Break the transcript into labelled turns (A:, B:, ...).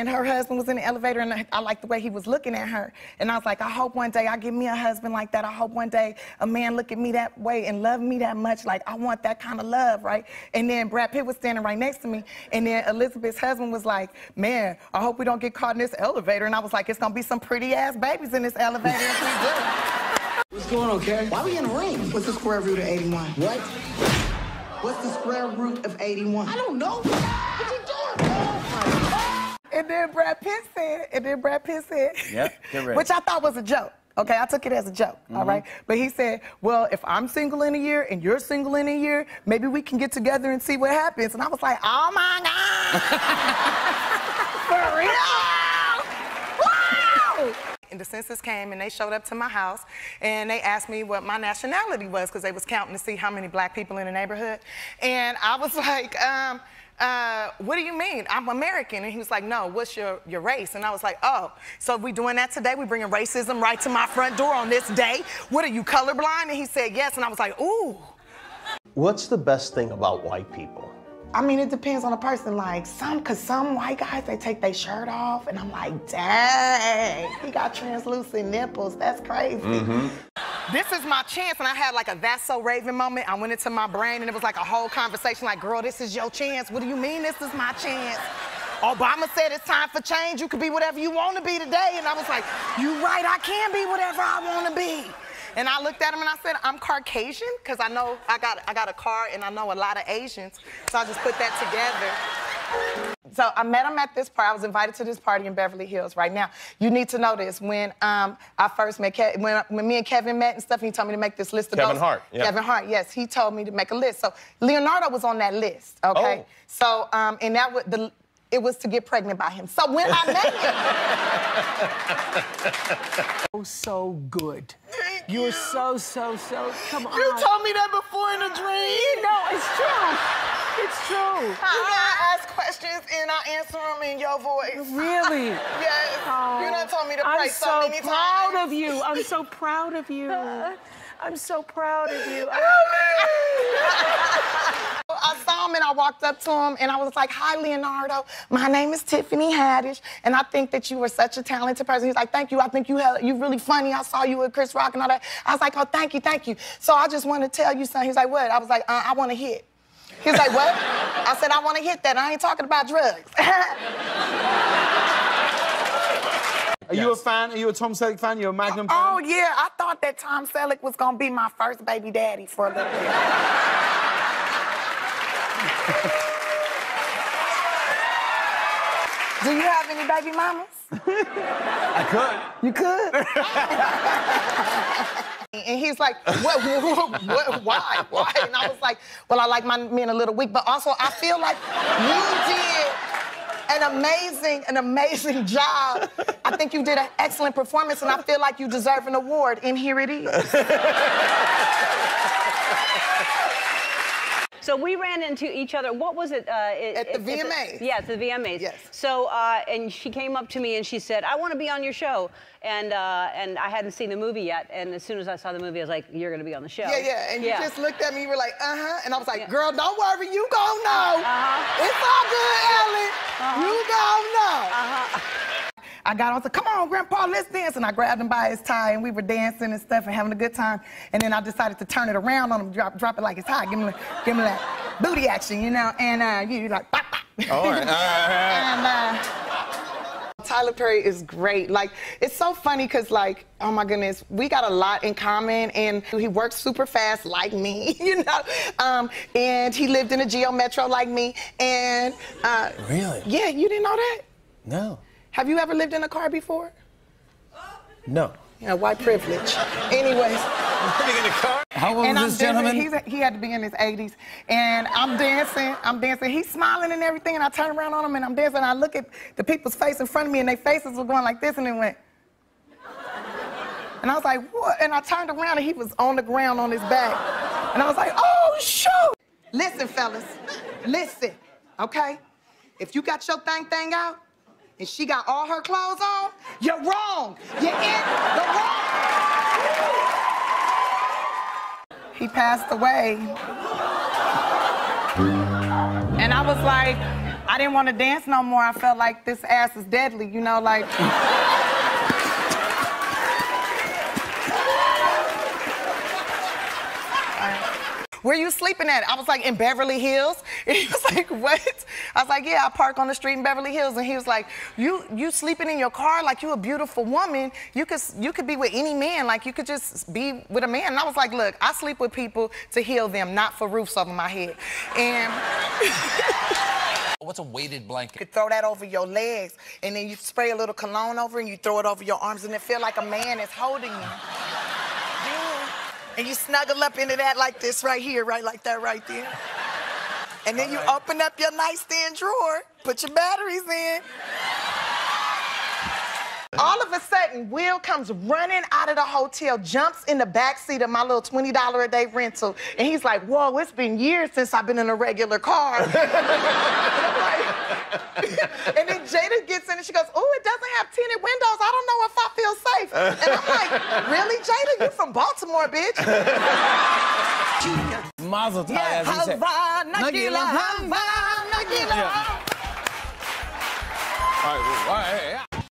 A: and her husband was in the elevator, and I liked the way he was looking at her. And I was like, I hope one day I get me a husband like that. I hope one day a man look at me that way and love me that much. Like, I want that kind of love, right? And then Brad Pitt was standing right next to me, and then Elizabeth's husband was like, man, I hope we don't get caught in this elevator. And I was like, it's gonna be some pretty-ass babies in this elevator if we do.
B: What's going on, Carrie?
C: Why we in a ring? What's the square root of 81?
B: What?
C: What's the square root of 81?
B: I don't know. What's he doing?
A: And then Brad Pitt said,
D: Yeah, get ready.
A: which I thought was a joke. Okay, I took it as a joke, all right? But he said, well, if I'm single in a year and you're single in a year, maybe we can get together and see what happens. And I was like, oh my God! For real? Wow! And the census came and they showed up to my house and they asked me what my nationality was because they was counting to see how many black people in the neighborhood. And I was like, what do you mean? I'm American. And he was like, no, what's your race? And I was like, oh, so we doing that today? We bringing racism right to my front door on this day? What, are you colorblind? And he said, yes. And I was like, ooh.
E: What's the best thing about white people?
A: I mean, it depends on the person. Like, cause some white guys, they take their shirt off, and I'm like, dang, he got translucent nipples. That's crazy. This is my chance, and I had like a That's So Raven moment. I went into my brain, and it was like a whole conversation like, girl, this is your chance. What do you mean this is my chance? Obama said it's time for change. You can be whatever you want to be today. And I was like, you right, I can be whatever I want to be. And I looked at him and I said, I'm Caucasian, because I know I got a car and I know a lot of Asians. So I just put that together. So I met him at this party. I was invited to this party in Beverly Hills right now. You need to know this. When I first met when me and Kevin met and stuff, and he told me to make this list of
E: Kevin Hart, yeah.
A: Kevin Hart, yes. He told me to make a list. So Leonardo was on that list, okay?
E: Oh.
A: So, and that was it was to get pregnant by him. So when I met him...
F: So good. You're so, come on.
A: You told me that before in a dream.
F: No, it's true. It's true.
A: I ask questions and I answer them in your voice.
F: Really?
A: Yes.
F: Oh,
A: You done told me to pray so many times.
F: I'm so proud of you. I'm so proud of you. I'm so proud of you.
A: I saw him and I walked up to him and I was like, hi, Leonardo. My name is Tiffany Haddish, and I think that you were such a talented person. He's like, thank you. I think you're really funny. I saw you with Chris Rock and all that. I was like, oh, thank you. So I just want to tell you something. He's like, what? I was like, I want to hit. He was like, what? I said, I want to hit that. I ain't talking about drugs.
B: Are you a fan? Are you a Tom Selleck fan? You a Magnum fan?
A: Oh, yeah. I thought that Tom Selleck was going to be my first baby daddy for a little bit. Do you have any baby mamas?
B: I could.
A: You could? And he's like, what, why? And I was like, well, I like my men a little weak, but also I feel like you did an amazing job. I think you did an excellent performance, and I feel like you deserve an award, and here it is.
G: So we ran into each other. What was it?
A: At the VMAs.
G: Yes, the VMAs.
A: Yes.
G: So, and she came up to me and she said, I want to be on your show. And I hadn't seen the movie yet. And as soon as I saw the movie, I was like, you're going to be on the show.
A: Yeah. And you just looked at me, you were like, And I was like, girl, don't worry, you gon' know. It's all good, Ellen. You gon' know. I got on, said, come on, Grandpa, let's dance. And I grabbed him by his tie, and we were dancing and stuff and having a good time. And then I decided to turn it around on him, drop it like it's hot, give him that booty action, you know? And you like, bop, bop.
E: All right.
A: And Tyler Perry is great. Like, it's so funny because, like, oh my goodness, we got a lot in common, and he works super fast like me, you know? And he lived in a Geo Metro like me, and...
E: Really?
A: Yeah, you didn't know that?
E: No.
A: Have you ever lived in a car before?
E: No.
A: You know, white privilege. Anyways.
E: Living in a car?
D: How old is this gentleman?
A: He had to be in his 80s. And I'm dancing. He's smiling and everything, and I turn around on him, and I'm dancing, and I look at the people's face in front of me, and their faces were going like this, and it went. And I was like, what? And I turned around, and he was on the ground on his back. And I was like, oh, shoot. Listen, fellas. Listen, okay? If you got your thing out, and she got all her clothes on, you're wrong. You're in the wrong. He passed away. And I was like, I didn't want to dance no more. I felt like this ass is deadly, you know, like. Where you sleeping at? I was like, in Beverly Hills. And he was like, what? I was like, yeah, I park on the street in Beverly Hills. And he was like, you sleeping in your car like you a beautiful woman. You could be with any man. Like, you could just be with a man. And I was like, look, I sleep with people to heal them, not for roofs over my head. And
D: What's a weighted blanket?
A: you could throw that over your legs, and then you spray a little cologne over, and you throw it over your arms, and it feel like a man is holding you. And you snuggle up into that like this right here, right like that right there. And then you open up your nightstand drawer, put your batteries in. All of a sudden, Will comes running out of the hotel, jumps in the backseat of my little $20 a day rental, and he's like, whoa, it's been years since I've been in a regular car. And then Jada gets in and she goes, oh, it doesn't have tinted windows. I don't know if I feel safe. And I'm like, really, Jada? You from Baltimore, bitch.
B: Mazel tov, as he said.
A: Havana, Nagila, Havana, Nagila.